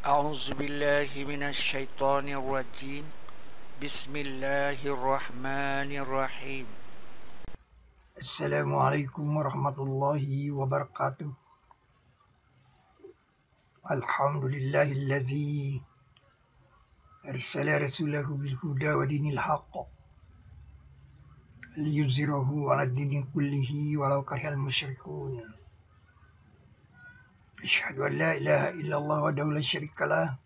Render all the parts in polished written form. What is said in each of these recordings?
أعوذ بالله من الشيطان الرجيم بسم الله الرحمن الرحيم. Assalamualaikum warahmatullahi wabarakatuh. Alhamdulillahilladzi arsala rasulahu bil huda wa dinil haqq liyuzhirahu 'ala dini kullihi walau karihal musyrikun. Asyhadu an la ilaha illallah wahdahu la syarikalah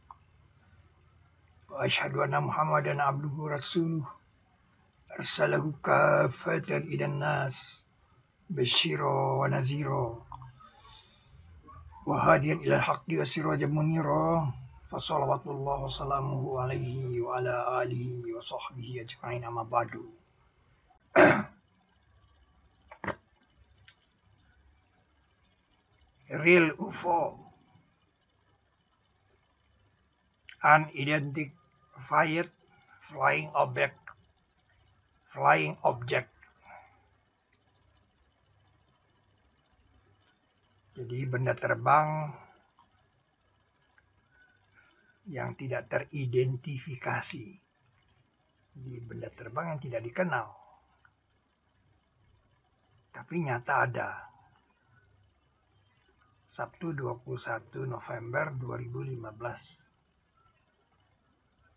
wa asyhadu anna Muhammadan abduhu rasuluh arsalahu kaffatan ilan nas basyira wa nazira wa hadiyan ilal haqqi wa sirajan munira. Fassalawatullah wa salamuhu alaihi wa ala alihi wa sahbihi ajma'in, amma ba'du. Real UFO, unidentified flying object. Jadi benda terbang yang tidak teridentifikasi. Jadi benda terbang yang tidak dikenal, tapi nyata ada. Sabtu 21 November 2015.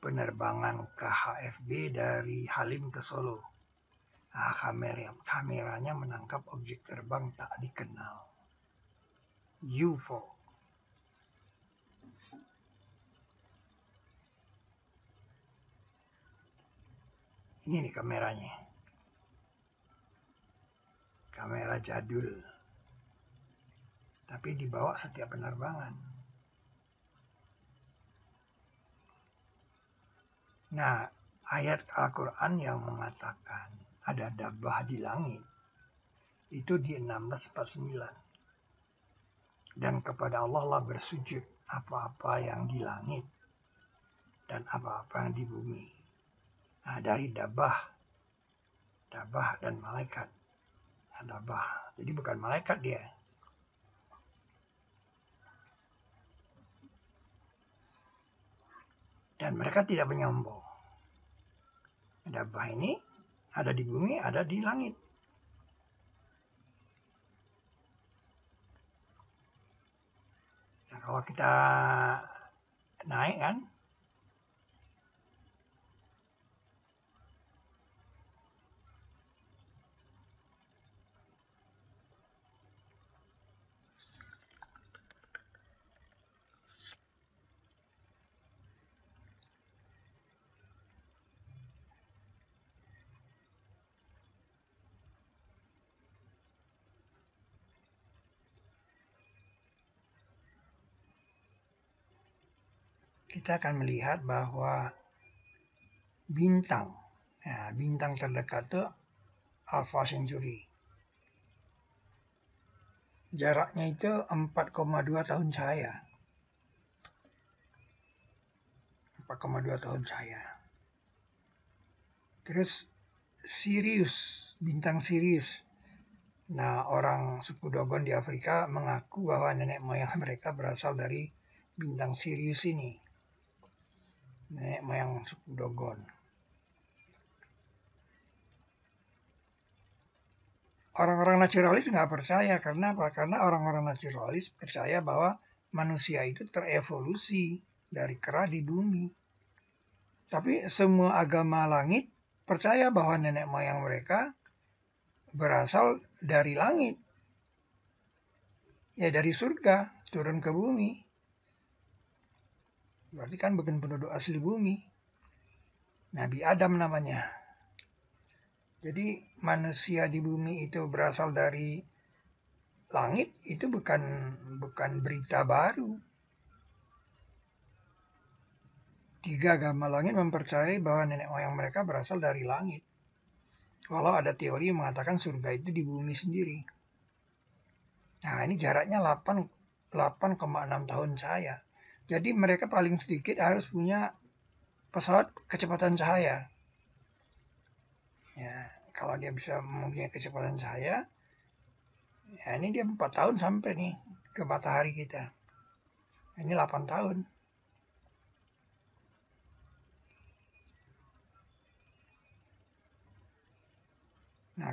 Penerbangan KHFB dari Halim ke Solo. Kameranya menangkap objek terbang tak dikenal. UFO. Ini nih kameranya. Kamera jadul. Tapi dibawa setiap penerbangan. Nah, ayat Al-Quran yang mengatakan ada dabbah di langit, itu di 16:49. Dan kepada Allah lah bersujud apa-apa yang di langit dan apa-apa yang di bumi. Nah, dari dabbah dan malaikat. Dabbah, jadi bukan malaikat dia. Dan mereka tidak menyombong. Dabbah ini ada di bumi, ada di langit. Nah, kalau kita naik kan, kita akan melihat bahwa bintang terdekat itu Alpha Centauri. Jaraknya itu 4,2 tahun cahaya. 4,2 tahun cahaya. Terus Sirius, bintang Sirius. Nah, orang suku Dogon di Afrika mengaku bahwa nenek moyang mereka berasal dari bintang Sirius ini. Nenek moyang suku Dogon. Orang-orang naturalis nggak percaya. Karena apa? Karena orang-orang naturalis percaya bahwa manusia itu terevolusi dari kera di bumi. Tapi semua agama langit percaya bahwa nenek moyang mereka berasal dari langit. Ya, dari surga turun ke bumi. Berarti kan bukan penduduk asli bumi. Nabi Adam namanya. Jadi manusia di bumi itu berasal dari langit, itu bukan berita baru. 3 agama langit mempercayai bahwa nenek moyang mereka berasal dari langit. Walau ada teori yang mengatakan surga itu di bumi sendiri. Nah, ini jaraknya 8,6 tahun cahaya. Jadi mereka paling sedikit harus punya pesawat kecepatan cahaya. Ya, kalau dia bisa mempunyai kecepatan cahaya, ya ini dia 4 tahun sampai nih ke matahari kita. Ini 8 tahun.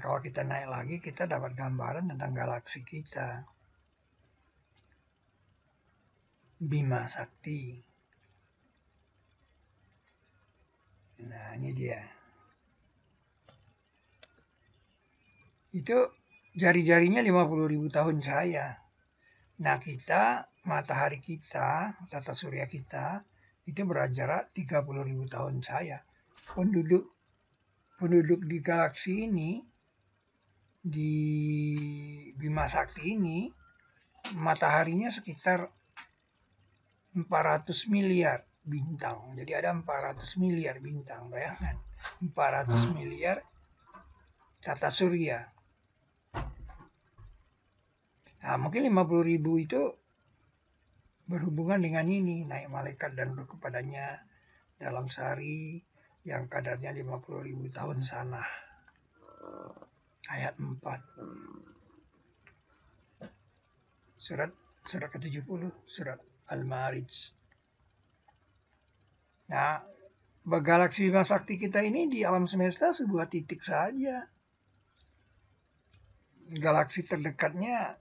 kalau kita naik lagi, kita dapat gambaran tentang galaksi kita. Bima Sakti. Nah, ini dia. Itu jari-jarinya 50.000 tahun cahaya. Nah, kita, matahari kita, tata surya kita, itu berjarak 30.000 tahun cahaya. Penduduk di galaksi ini, di Bima Sakti ini, mataharinya sekitar 400 miliar bintang. Jadi ada 400 miliar bintang, bayangkan. 400 miliar tata surya. Nah, mungkin 50.000 itu berhubungan dengan ini, naik malaikat dan roh kepadanya dalam sehari yang kadarnya 50.000 tahun sana. Ayat 4. Surat ke-70, surat Al-Ma'arij. Nah, galaksi Bima Sakti kita ini di alam semesta sebuah titik saja. Galaksi terdekatnya,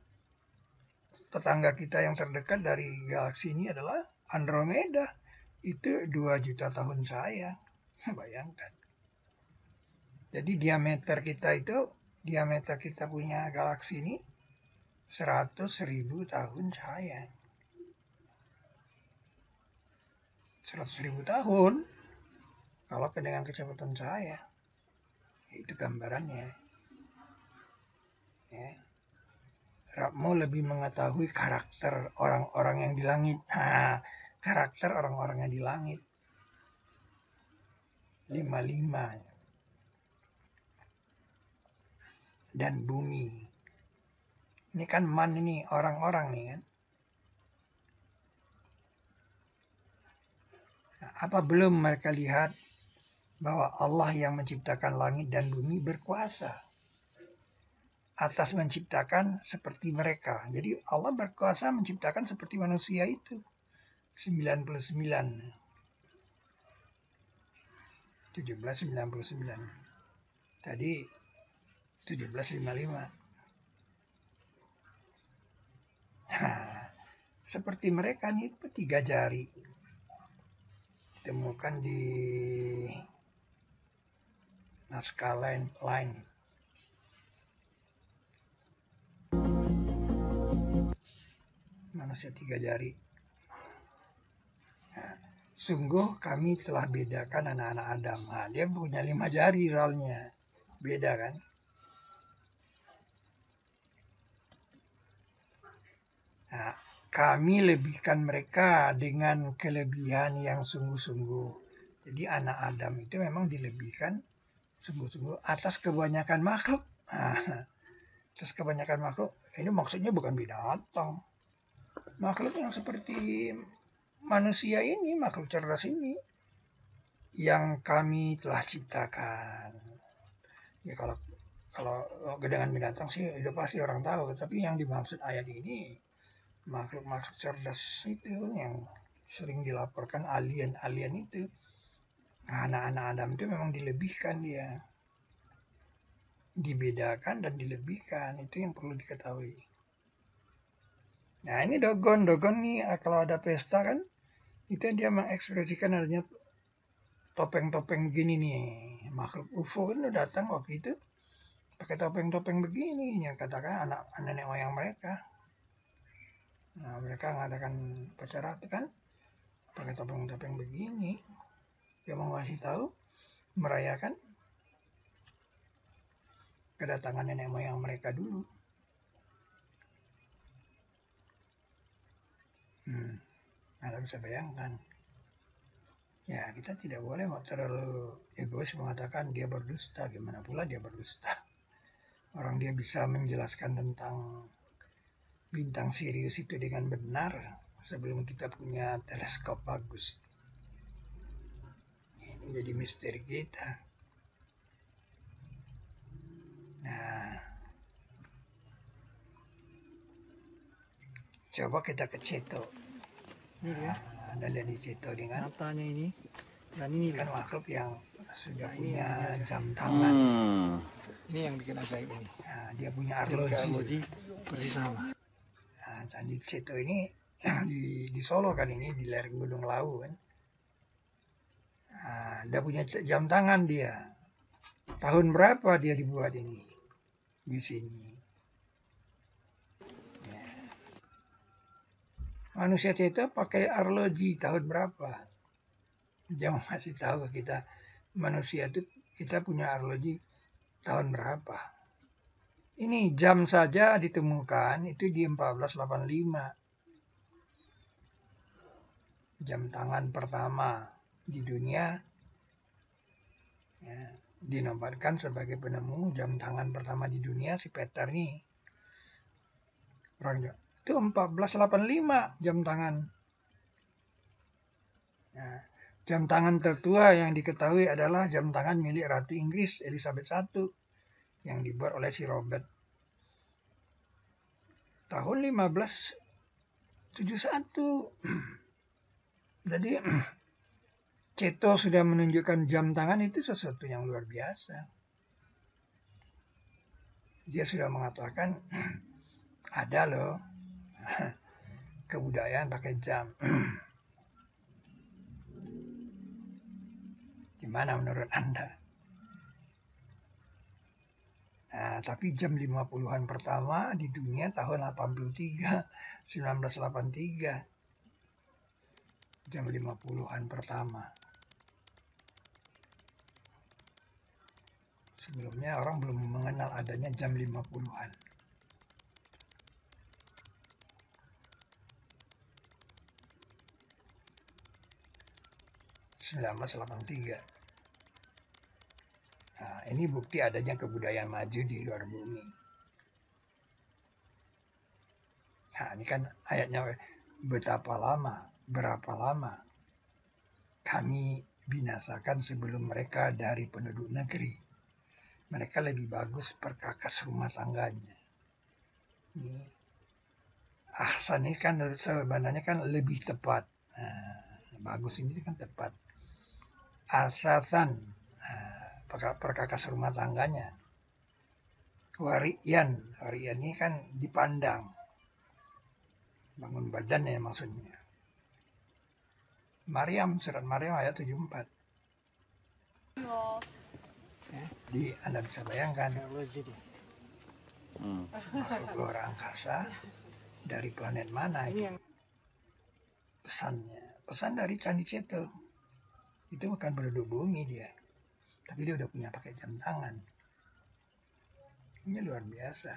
tetangga kita yang terdekat dari galaksi ini adalah Andromeda. Itu 2 juta tahun cahaya. Bayangkan. Jadi diameter kita punya galaksi ini 100.000 tahun cahaya. 100.000 tahun kalau dengan kecepatan cahaya. Itu gambarannya. Ya. Rabmu lebih mengetahui karakter orang-orang yang di langit. Nah, karakter orang-orang yang di langit. 55. Dan bumi. Ini kan man ini, orang-orang nih kan. Nah, apa belum mereka lihat bahwa Allah yang menciptakan langit dan bumi berkuasa atas menciptakan seperti mereka. Jadi Allah berkuasa menciptakan seperti manusia itu. 99. 1799. Tadi 1755. Nah, seperti mereka nih 3 jari. Ditemukan di naskah lain. Manusia 3 jari. Nah, sungguh kami telah bedakan anak-anak Adam. Nah, dia punya 5 jari soalnya. Beda kan? Nah, kami lebihkan mereka dengan kelebihan yang sungguh-sungguh. Jadi anak Adam itu memang dilebihkan sungguh-sungguh atas kebanyakan makhluk. Nah, atas kebanyakan makhluk, ini maksudnya bukan binatang. Makhluk yang seperti manusia ini, makhluk cerdas ini, yang kami telah ciptakan. Ya kalau dengan binatang sih udah pasti orang tahu. Tapi yang dimaksud ayat ini, makhluk-makhluk cerdas itu yang sering dilaporkan alien itu. Nah, anak-anak Adam itu memang dilebihkan dia. Dibedakan dan dilebihkan. Itu yang perlu diketahui. Nah, ini Dogon nih kalau ada pesta kan, itu dia mengekspresikan adanya topeng-topeng begini nih. Makhluk UFO kan udah datang waktu itu pakai topeng-topeng begini, yang katakan anak nenek moyang mereka. Nah, mereka mengadakan upacara itu kan pakai topeng-topeng begini. Dia mau ngasih tahu, merayakan kedatangan nenek moyang mereka dulu. Anda bisa bayangkan. Ya, kita tidak boleh terlalu egois mengatakan dia berdusta. Gimana pula dia berdusta? Orang dia bisa menjelaskan tentang bintang Sirius itu dengan benar sebelum kita punya teleskop bagus. Ini jadi misteri kita. Nah, coba kita ke Ceto. Ini dia. Anda lihat di Ceto dengan Matanya ini Dan ini Kan kan makhluk yang sudah Nah, ini punya yang punya jam tangan. ini yang bikin ajaib ini. Nah, dia punya Dia pakai arloji. arloji persis sama. Nah, Candi Ceto ini di Solo kan, ini di lereng Gunung Lawu kan. Nah, dia punya jam tangan dia. Tahun berapa dia dibuat ini di sini? Ya. Manusia Ceto pakai arloji tahun berapa? Dia masih tahu kita manusia itu kita punya arloji tahun berapa. Ini jam saja ditemukan itu di 1485. Jam tangan pertama di dunia ya, dinobatkan sebagai penemu jam tangan pertama di dunia si Peter nih. Orang itu 1485 jam tangan. Nah, jam tangan tertua yang diketahui adalah jam tangan milik Ratu Inggris Elizabeth I yang dibuat oleh si Robert tahun 1571. Jadi Ceto sudah menunjukkan jam tangan itu sesuatu yang luar biasa. Dia sudah mengatakan ada loh kebudayaan pakai jam. Gimana menurut Anda? Nah, tapi jam 50-an pertama di dunia tahun 1983. Jam 50-an pertama. Sebelumnya orang belum mengenal adanya jam 50-an. Nah, ini bukti adanya kebudayaan maju di luar bumi. Nah, ini kan ayatnya, berapa lama kami binasakan sebelum mereka dari penduduk negeri. Mereka lebih bagus perkakas rumah tangganya. Ini ahsan ini kan sebenarnya kan lebih tepat. Nah, bagus ini kan tepat. Asasan perkakas rumah tangganya. Warian ini kan dipandang. Bangun badannya maksudnya. Surat Maryam ayat 74. Jadi Anda bisa bayangkan makhluk luar angkasa dari planet mana itu? Pesan dari Candi Ceto. Itu bukan penduduk bumi dia, tapi dia udah punya pakai jam tangan. Ini luar biasa.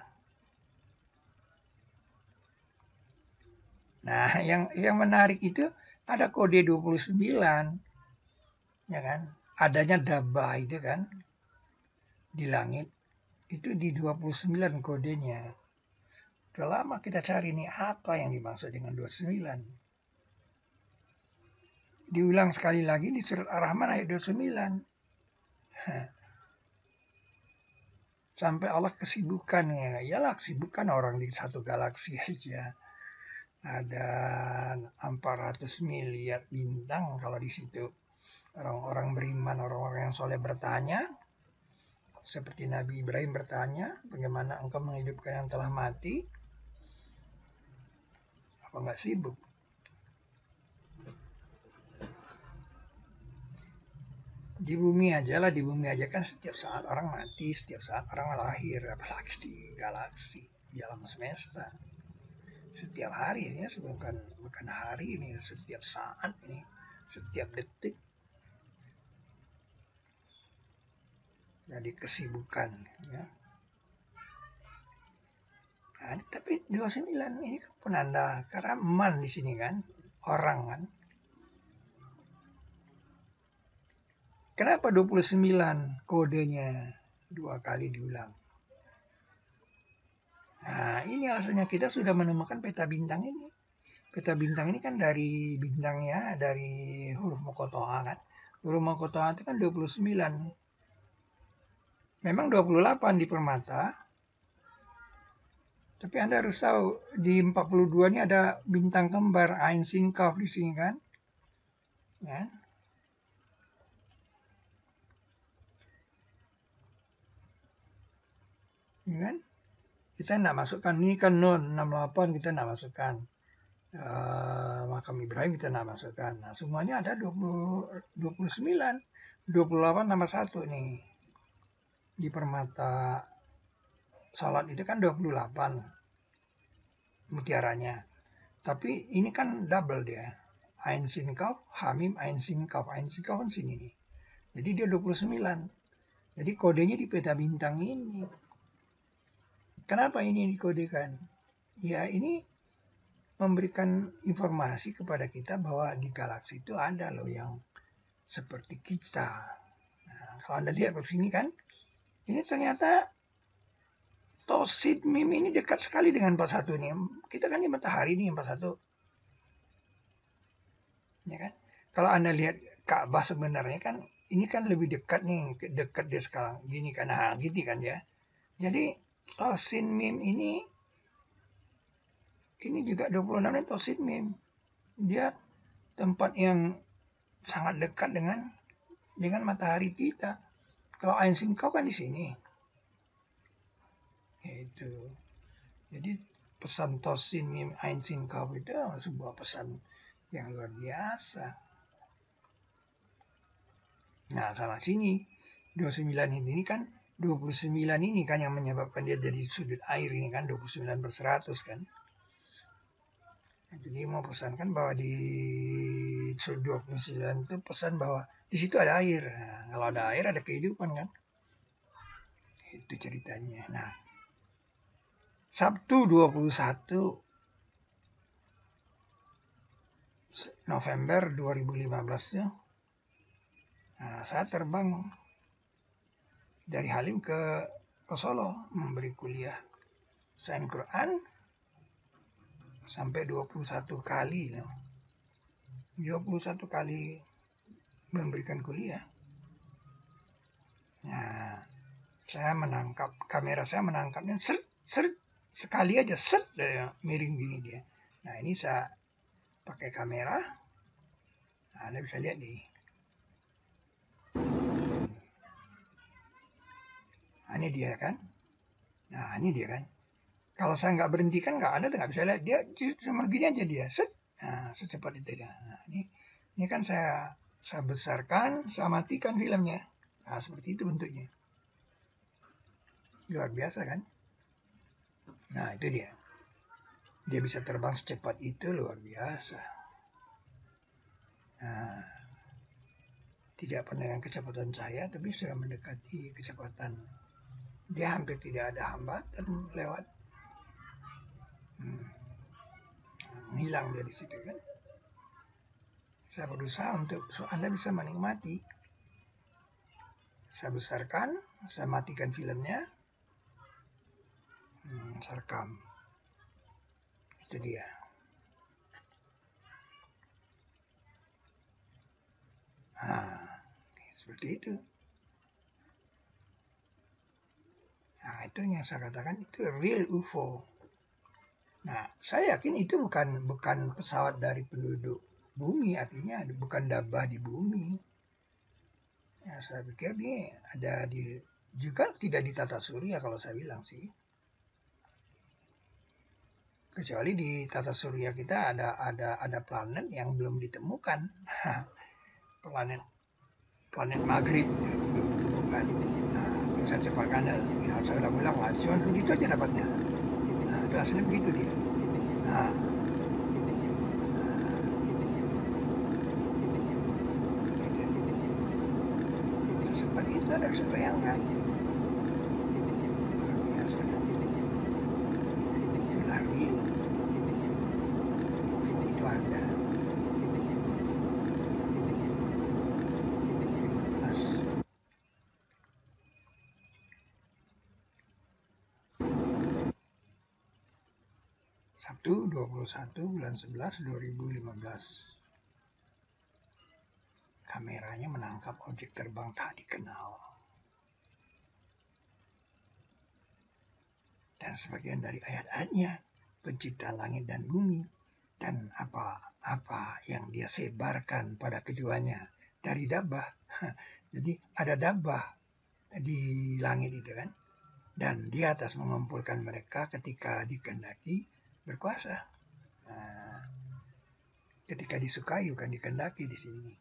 Nah, yang menarik itu ada kode 29, ya kan? Adanya Daba itu kan di langit itu di 29 kodenya. Udah lama kita cari nih apa yang dimaksud dengan 29. Diulang sekali lagi di surat Ar-Rahman ayat 29. Sampai Allah kesibukan ya. Iyalah kesibukan orang di satu galaksi aja. Ada 400 miliar bintang kalau di situ. Orang-orang beriman, orang-orang yang soleh bertanya. Seperti Nabi Ibrahim bertanya, bagaimana engkau menghidupkan yang telah mati? Apa enggak sibuk? Di bumi aja kan setiap saat orang mati, setiap saat orang lahir, apalagi di galaksi, di alam semesta. Setiap hari ini, bukan hari ini, setiap saat ini, setiap detik. Jadi kesibukan, ya. Nah, tapi 29 ini kan penanda, karena man di sini kan, orang kan. Kenapa 29 kodenya 2 kali diulang? Nah, ini alasannya kita sudah menemukan peta bintang ini. Peta bintang ini kan dari bintangnya, dari huruf Muqatta'ah kan. Huruf Muqatta'ah itu kan 29. Memang 28 di permata. Tapi Anda harus tahu, di 42 ini ada bintang kembar, Ain Sin Kaf di sini kan. Ya. ya kan? Kita nak masukkan ini kan non 68 kita nak masukkan. Makam Ibrahim kita nak masukkan. Nah, semuanya ada 29. 28 tambah 1 nih. Di permata salat itu kan 28 mutiaranya. Tapi ini kan double dia. Ain sin kaf, hamim ain sin kaf. Ain sin kaf kan sini nih. Jadi dia 29. Jadi kodenya di peta bintang ini. Kenapa ini dikodekan? Ya ini memberikan informasi kepada kita bahwa di galaksi itu ada loh yang seperti kita. Nah, kalau Anda lihat ke sini kan, ini ternyata Tosid Mim ini dekat sekali dengan 41 nih. Kita kan di matahari nih 41. Ya kan? Kalau Anda lihat Ka'bah sebenarnya kan ini kan lebih dekat nih, dekat dia sekarang. Gini kan, nah gini kan ya. Jadi Tosid Mim ini juga 26 nih Tosid Mim. Dia tempat yang sangat dekat dengan matahari kita. Kalau Ain Sin Kaf kan di sini. Itu. Jadi pesan Tosin Mim Ain Sin Kaf itu sebuah pesan yang luar biasa. Nah, sama sini 29 ini kan 29 ini kan yang menyebabkan dia jadi sudut air ini kan 29/100 kan. Nah, jadi mau pesankan bahwa di sudut 29 itu pesan bahwa di situ ada air. Nah, kalau ada air ada kehidupan kan. Itu ceritanya. Nah, Sabtu 21 November 2015 ya. Nah, saya terbang dari Halim ke Solo memberi kuliah Sains Quran sampai 21 kali. 21 kali memberikan kuliah. Nah, kamera saya menangkapnya sekali aja miring gini dia. Nah, ini saya pakai kamera. Nah, Anda bisa lihat nih. Nah, ini dia kan. Nah, ini dia kan. Kalau saya nggak berhenti kan Anda nggak bisa lihat dia cuma gini aja dia. Nah, secepat itu dia. Nah, ini kan saya besarkan, saya matikan filmnya. Nah, seperti itu bentuknya. Luar biasa kan? Nah, itu dia. Dia bisa terbang secepat itu, luar biasa. Nah, tidak pernah dengan kecepatan saya, tapi sudah mendekati kecepatan. Dia hampir tidak ada hambatan lewat. Hilang dia di situ kan. Saya berusaha untuk Anda bisa menikmati. Saya besarkan, saya matikan filmnya. Saya rekam. Itu dia. Nah, seperti itu. Nah, itu yang saya katakan itu real UFO. Nah, saya yakin itu bukan pesawat dari penduduk bumi, artinya bukan dabah di bumi. Ya, saya pikir ini ada juga tidak di tata surya kalau saya bilang sih. Kecuali di tata surya kita ada planet yang belum ditemukan. planet Maghrib bukan. Nah, saya cepatkan saya udah bilang lah, cuma begitu aja dapatnya. Nah, itu aslinya begitu dia. Nah, secepat itu ada bisa bayangkan. Biasa kan. Itu lagi. Itu ada. 21 bulan 11 2015. Kameranya menangkap objek terbang tak dikenal. Dan sebagian dari ayat-ayatnya, pencipta langit dan bumi, dan apa yang dia sebarkan pada keduanya dari dabah. Jadi ada dabah di langit itu kan. Dan di atas mengumpulkan mereka ketika dikehendaki berkuasa. Nah, ketika disukai bukan dikehendaki di sini.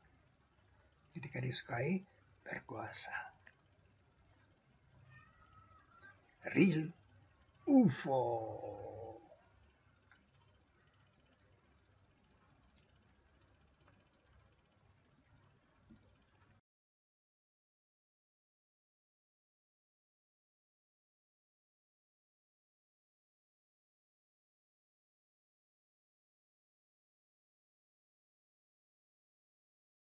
Ketika disukai berkuasa. Real UFO.